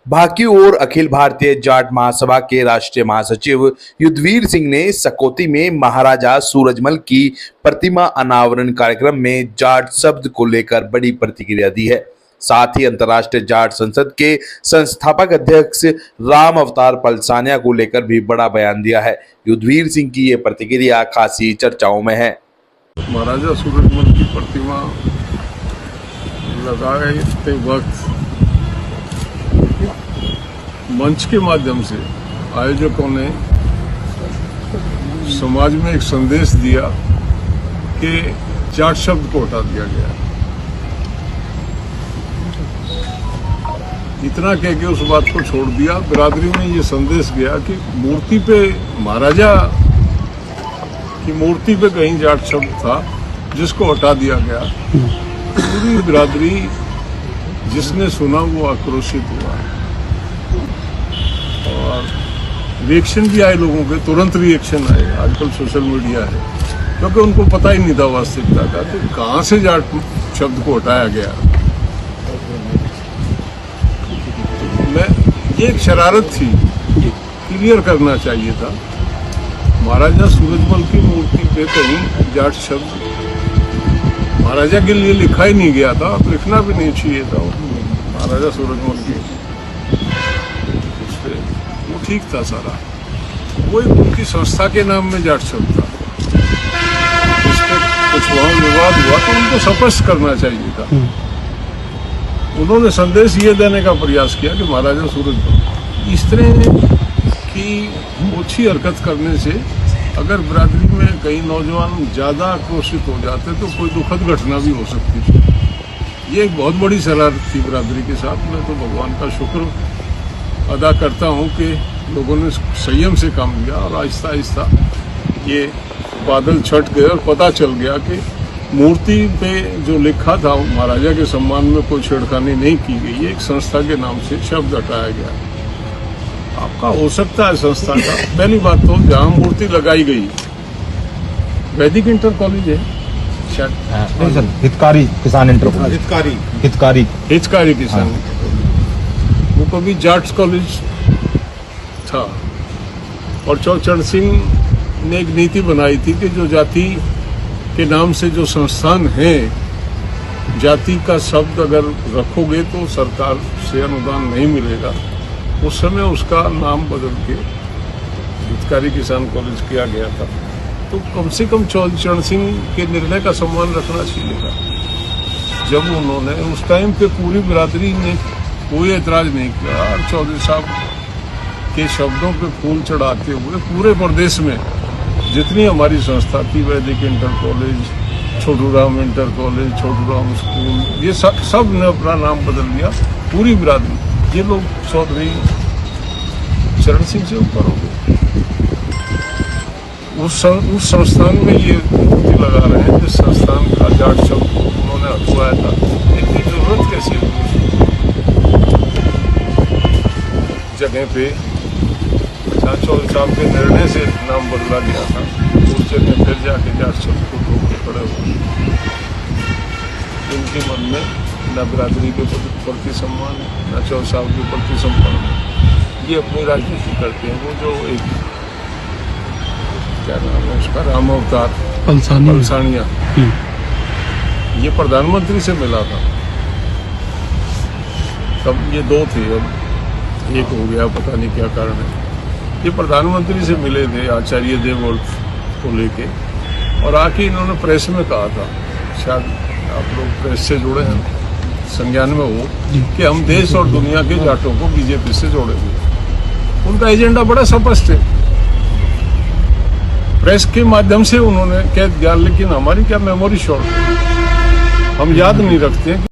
बाकी ओर अखिल भारतीय जाट महासभा के राष्ट्रीय महासचिव युद्धवीर सिंह ने सकौती में महाराजा सूरजमल की प्रतिमा अनावरण कार्यक्रम में जाट शब्द को लेकर बड़ी प्रतिक्रिया दी है। साथ ही अंतर्राष्ट्रीय जाट संसद के संस्थापक अध्यक्ष राम अवतार पलसानिया को लेकर भी बड़ा बयान दिया है। युद्धवीर सिंह की ये प्रतिक्रिया खासी चर्चाओं में है। महाराजा सूरजमल की प्रतिमा लगाते वक्त मंच के माध्यम से आयोजकों ने समाज में एक संदेश दिया कि जाट शब्द को हटा दिया गया। इतना कह के उस बात को छोड़ दिया। बिरादरी में ये संदेश गया कि मूर्ति पे, महाराजा की मूर्ति पे कहीं जाट शब्द था जिसको हटा दिया गया। पूरी बिरादरी जिसने सुना वो आक्रोशित हुआ और रिएक्शन भी आए लोगों के, तुरंत रिएक्शन आए। आजकल सोशल मीडिया है, क्योंकि उनको पता ही नहीं था वास्तविकता का कि कहाँ से जाट शब्द को हटाया गया। ये एक शरारत थी, क्लियर करना चाहिए था। महाराजा सूरजमल की मूर्ति पे कहीं जाट शब्द महाराजा के लिए लिखा ही नहीं गया था, लिखना भी नहीं चाहिए था। महाराजा सूरजमल की वो ठीक था सारा, वो एक उनकी संस्था के नाम में जाट शब्द था। इस पर कुछ वहाँ विवाद हुआ तो उनको स्पष्ट करना चाहिए था। उन्होंने संदेश ये देने का प्रयास किया कि महाराजा सूरजमल इस तरह की ओछी हरकत करने से अगर बिरादरी में कई नौजवान ज़्यादा आक्रोशित हो जाते तो कोई दुखद घटना भी हो सकती थी। ये एक बहुत बड़ी शरारत थी बिरादरी के साथ। मैं तो भगवान का शुक्र अदा करता हूँ कि लोगों ने संयम से काम लिया और आहिस्ता आहिस्ता ये बादल छट गए और पता चल गया कि मूर्ति पे जो लिखा था महाराजा के सम्मान में कोई छेड़खानी नहीं की गई। एक संस्था के नाम से शब्द हटाया गया। आपका हो सकता है संस्था का। पहली बात तो जहाँ मूर्ति लगाई गई वैदिक इंटर कॉलेज है शायद, हितकारी किसान इंटर कॉलेज, हितकारी किसान। वो कभी जाट्स कॉलेज था और चौचरण सिंह ने एक नीति बनाई थी कि जो जाति के नाम से जो संस्थान है, जाति का शब्द अगर रखोगे तो सरकार से अनुदान नहीं मिलेगा। उस समय उसका नाम बदल के हितकारी किसान कॉलेज किया गया था। तो कम से कम चौचरण सिंह के निर्णय का सम्मान रखना चाहिए था। जब उन्होंने उस टाइम पे पूरी बिरादरी ने कोई एतराज नहीं किया और चौधरी साहब के शब्दों पे फूल चढ़ाते हुए पूरे प्रदेश में जितनी हमारी संस्था थी, वैदिक inter college, Chhotu Ram inter college, Chhotu Ram school, ये सब ने अपना नाम बदल दिया। पूरी बिरादरी, ये लोग चौधरी चरण सिंह से ऊपर हो गए। उस संस्थान में ये मूर्ति लगा रहे हैं जिस संस्थान का जाट शब्द उन्होंने हटवाया था। इतनी जरूरत कैसी हुई जगह पे? चौधरी साहब के निर्णय से नाम बदला गया था। उस जगह फिर जाके जाट शब्द को रोक के खड़े हुए। उनके मन में न बिरादरी के प्रति सम्मान है, न चौधरी साहब के प्रति सम्मान है। ये अपनी राजनीति करते हैं। वो जो एक क्या नाम है उसका, राम अवतार पलसानिया, ये प्रधानमंत्री से मिला था। तब ये दो थे, अब एक हो गया, पता नहीं क्या कारण है। ये प्रधानमंत्री से मिले थे आचार्य देवव्रत को लेके, और आके इन्होंने प्रेस में कहा था, शायद आप लोग प्रेस से जुड़े हैं, संज्ञान में हो, कि हम देश और दुनिया के जाटों को बीजेपी से जोड़ेंगे। उनका एजेंडा बड़ा स्पष्ट है। प्रेस के माध्यम से उन्होंने कह दिया, लेकिन हमारी क्या मेमोरी शॉर्ट, हम याद नहीं रखते हैं।